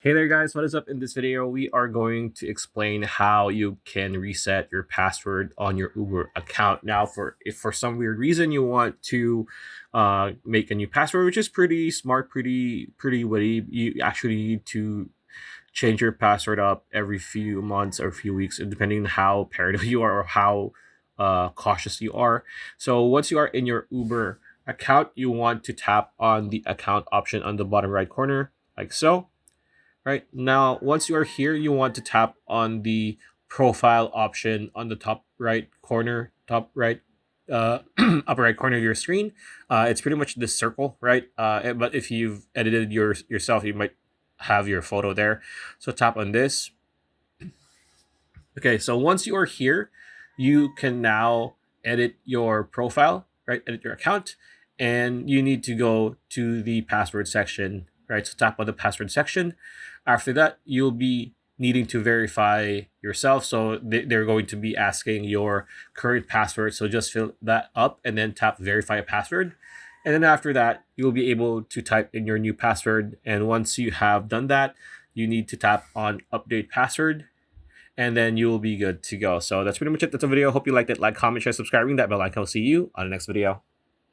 Hey there guys, what is up? In this video, we are going to explain how you can reset your password on your Uber account. Now, if for some weird reason you want to make a new password, which is pretty smart, pretty witty, you actually need to change your password up every few months or few weeks, depending on how paranoid you are or how cautious you are. So once you are in your Uber account, you want to tap on the account option on the bottom right corner, like so. Right now, once you are here, you want to tap on the profile option on the top right corner, top right, upper right corner of your screen. It's pretty much this circle, right? But if you've edited yourself, you might have your photo there. So tap on this. Okay, so once you are here, you can now edit your profile, right? Edit your account, and you need to go to the password section, right? So tap on the password section. After that, you'll be needing to verify yourself. So they're going to be asking your current password. So just fill that up and then tap verify a password. And then after that, you'll be able to type in your new password. And once you have done that, you need to tap on update password, and then you will be good to go. So that's pretty much it. That's a video. Hope you liked it. Like, comment, share, subscribe, ring that bell icon. I'll see you on the next video.